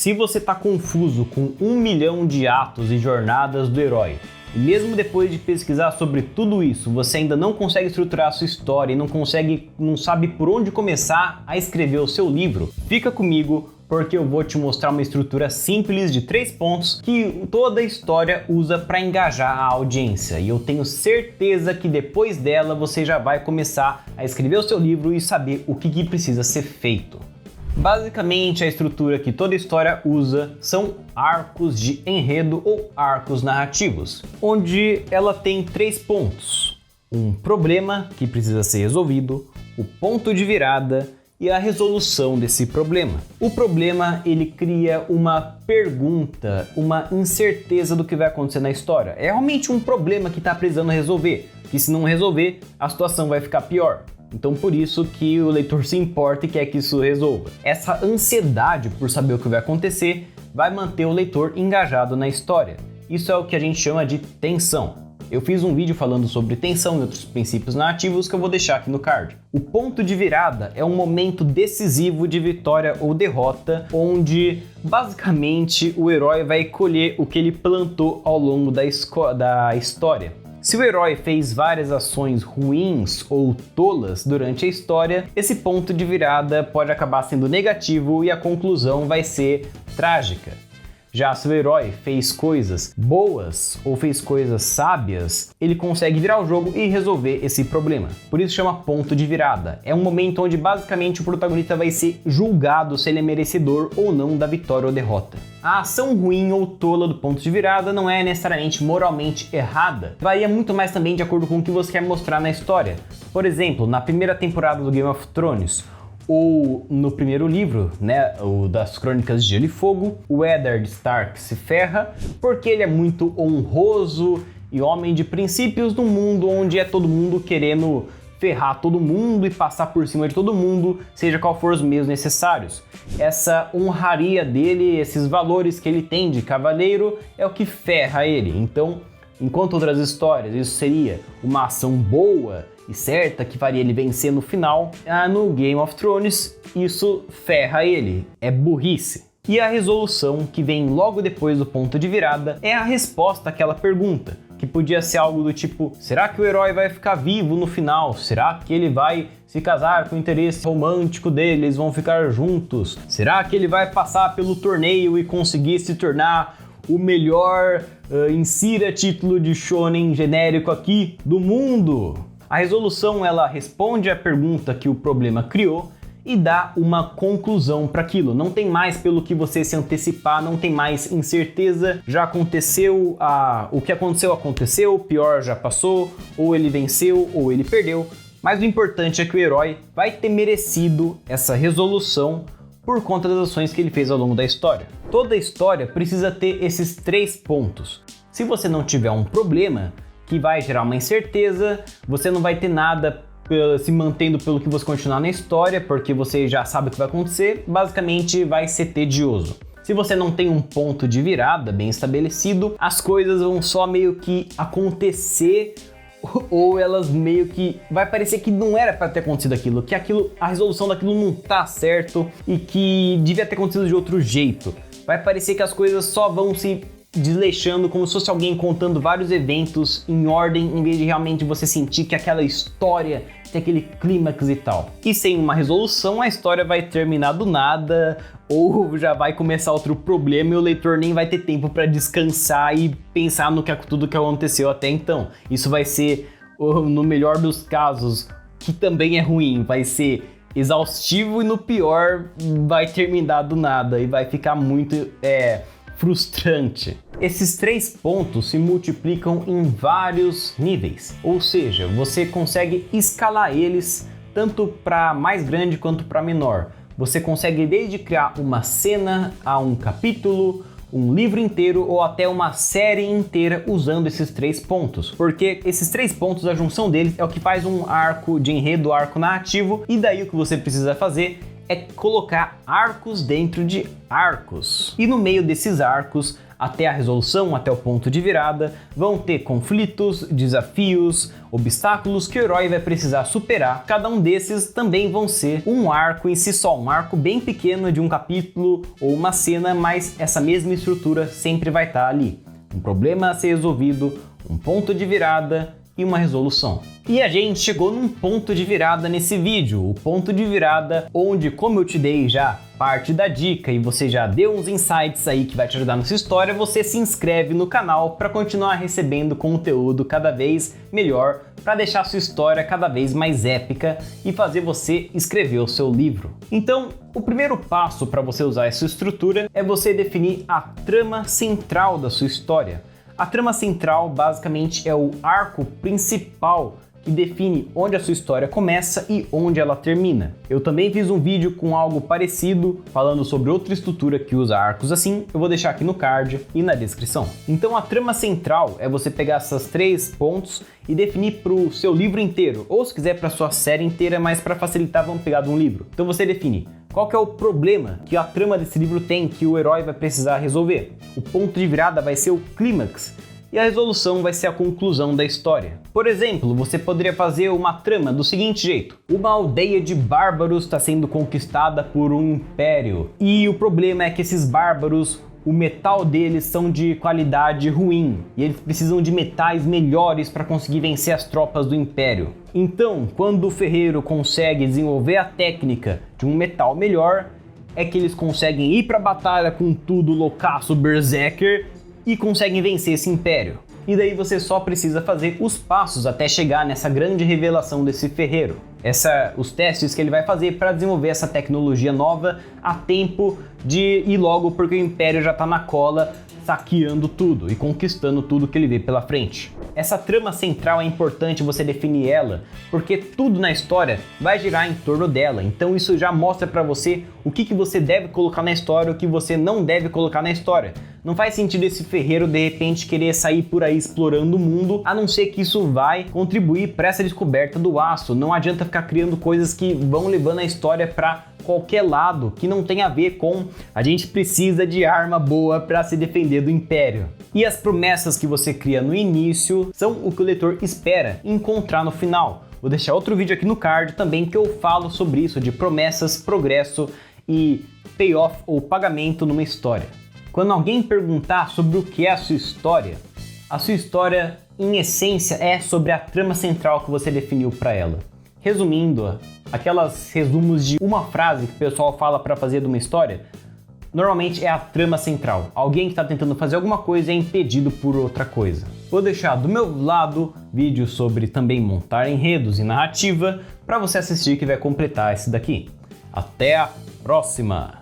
Se você está confuso com 1 milhão de atos e jornadas do herói, e mesmo depois de pesquisar sobre tudo isso, você ainda não consegue estruturar a sua história e não sabe por onde começar a escrever o seu livro, fica comigo porque eu vou te mostrar uma estrutura simples de 3 pontos que toda a história usa para engajar a audiência. E eu tenho certeza que depois dela você já vai começar a escrever o seu livro e saber o que precisa ser feito. Basicamente, a estrutura que toda história usa são arcos de enredo ou arcos narrativos, onde ela tem 3 pontos: um problema que precisa ser resolvido, o ponto de virada e a resolução desse problema. O problema, ele cria uma pergunta, uma incerteza do que vai acontecer na história. É realmente um problema que está precisando resolver, que se não resolver, a situação vai ficar pior. Então por isso que o leitor se importa e quer que isso resolva. Essa ansiedade por saber o que vai acontecer vai manter o leitor engajado na história. Isso é o que a gente chama de tensão. Eu fiz um vídeo falando sobre tensão e outros princípios narrativos que eu vou deixar aqui no card. O ponto de virada é um momento decisivo de vitória ou derrota, onde basicamente o herói vai colher o que ele plantou ao longo da história. Se o herói fez várias ações ruins ou tolas durante a história, esse ponto de virada pode acabar sendo negativo e a conclusão vai ser trágica. Já se o herói fez coisas boas ou fez coisas sábias, ele consegue virar o jogo e resolver esse problema. Por isso chama ponto de virada. É um momento onde basicamente o protagonista vai ser julgado se ele é merecedor ou não da vitória ou derrota. A ação ruim ou tola do ponto de virada não é necessariamente moralmente errada. Varia muito mais também de acordo com o que você quer mostrar na história. Por exemplo, na primeira temporada do Game of Thrones, ou no primeiro livro, né, o das Crônicas de Gelo e Fogo, o Eddard Stark se ferra porque ele é muito honroso e homem de princípios num mundo onde é todo mundo querendo ferrar todo mundo e passar por cima de todo mundo, seja qual for os meios necessários. Essa honraria dele, esses valores que ele tem de cavaleiro, é o que ferra ele. Então, enquanto outras histórias isso seria uma ação boa e certa que faria ele vencer no final, no Game of Thrones isso ferra ele, é burrice. E a resolução, que vem logo depois do ponto de virada, é a resposta àquela pergunta, que podia ser algo do tipo: será que o herói vai ficar vivo no final? Será que ele vai se casar com o interesse romântico dele, eles vão ficar juntos? Será que ele vai passar pelo torneio e conseguir se tornar o melhor, insira título de shonen genérico aqui do mundo? A resolução, ela responde à pergunta que o problema criou e dá uma conclusão para aquilo. Não tem mais pelo que você se antecipar, não tem mais incerteza. Já aconteceu, o que aconteceu, o pior já passou, ou ele venceu ou ele perdeu. Mas o importante é que o herói vai ter merecido essa resolução por conta das ações que ele fez ao longo da história. Toda história precisa ter esses 3 pontos. Se você não tiver um problema que vai gerar uma incerteza, você não vai ter nada se mantendo pelo que você continuar na história, porque você já sabe o que vai acontecer, basicamente vai ser tedioso. Se você não tem um ponto de virada bem estabelecido, as coisas vão só meio que acontecer, ou elas meio que vai parecer que não era para ter acontecido aquilo, que a resolução daquilo não tá certo e que devia ter acontecido de outro jeito. Vai parecer que as coisas só vão se desleixando como se fosse alguém contando vários eventos em ordem, em vez de realmente você sentir que aquela história tem aquele clímax e tal. E sem uma resolução, a história vai terminar do nada, ou já vai começar outro problema e o leitor nem vai ter tempo para descansar e pensar no tudo que aconteceu até então. Isso vai ser, no melhor dos casos, que também é ruim, vai ser exaustivo e no pior vai terminar do nada e vai ficar muito frustrante. Esses 3 pontos se multiplicam em vários níveis, ou seja, você consegue escalar eles tanto para mais grande quanto para menor. Você consegue desde criar uma cena a um capítulo, um livro inteiro ou até uma série inteira usando esses 3 pontos, porque esses 3 pontos, a junção deles é o que faz um arco de enredo, arco narrativo, e daí o que você precisa fazer é colocar arcos dentro de arcos. E no meio desses arcos, até a resolução, até o ponto de virada, vão ter conflitos, desafios, obstáculos que o herói vai precisar superar. Cada um desses também vão ser um arco em si só, um arco bem pequeno de um capítulo ou uma cena, mas essa mesma estrutura sempre vai estar ali. Um problema a ser resolvido, um ponto de virada e uma resolução. E a gente chegou num ponto de virada nesse vídeo, o ponto de virada onde, como eu te dei já parte da dica e você já deu uns insights aí que vai te ajudar nessa história, você se inscreve no canal para continuar recebendo conteúdo cada vez melhor, para deixar a sua história cada vez mais épica e fazer você escrever o seu livro. Então, o primeiro passo para você usar essa estrutura é você definir a trama central da sua história. A trama central basicamente é o arco principal que define onde a sua história começa e onde ela termina. Eu também fiz um vídeo com algo parecido, falando sobre outra estrutura que usa arcos assim, eu vou deixar aqui no card e na descrição. Então a trama central é você pegar esses 3 pontos e definir para o seu livro inteiro, ou se quiser para a sua série inteira, mas para facilitar vamos pegar de um livro. Então você define qual que é o problema que a trama desse livro tem que o herói vai precisar resolver. O ponto de virada vai ser o clímax e a resolução vai ser a conclusão da história. Por exemplo, você poderia fazer uma trama do seguinte jeito: uma aldeia de bárbaros está sendo conquistada por um império e o problema é que esses bárbaros, o metal deles são de qualidade ruim e eles precisam de metais melhores para conseguir vencer as tropas do império. Então, quando o ferreiro consegue desenvolver a técnica de um metal melhor, é que eles conseguem ir para a batalha com tudo loucaço berserker e conseguem vencer esse império. E daí você só precisa fazer os passos até chegar nessa grande revelação desse ferreiro. Os testes que ele vai fazer para desenvolver essa tecnologia nova a tempo de ir logo, porque o império já está na cola, saqueando tudo e conquistando tudo que ele vê pela frente. Essa trama central é importante você definir ela, porque tudo na história vai girar em torno dela. Então isso já mostra para você o que você deve colocar na história e o que você não deve colocar na história. Não faz sentido esse ferreiro de repente querer sair por aí explorando o mundo, a não ser que isso vai contribuir para essa descoberta do aço. Não adianta ficar criando coisas que vão levando a história para qualquer lado, que não tem a ver com a gente precisa de arma boa para se defender do império. E as promessas que você cria no início são o que o leitor espera encontrar no final. Vou deixar outro vídeo aqui no card também que eu falo sobre isso, de promessas, progresso e payoff ou pagamento numa história. Quando alguém perguntar sobre o que é a sua história em essência é sobre a trama central que você definiu para ela. Resumindo, aquelas resumos de uma frase que o pessoal fala para fazer de uma história, normalmente é a trama central. Alguém que está tentando fazer alguma coisa é impedido por outra coisa. Vou deixar do meu lado vídeos sobre também montar enredos e narrativa para você assistir que vai completar esse daqui. Até a próxima!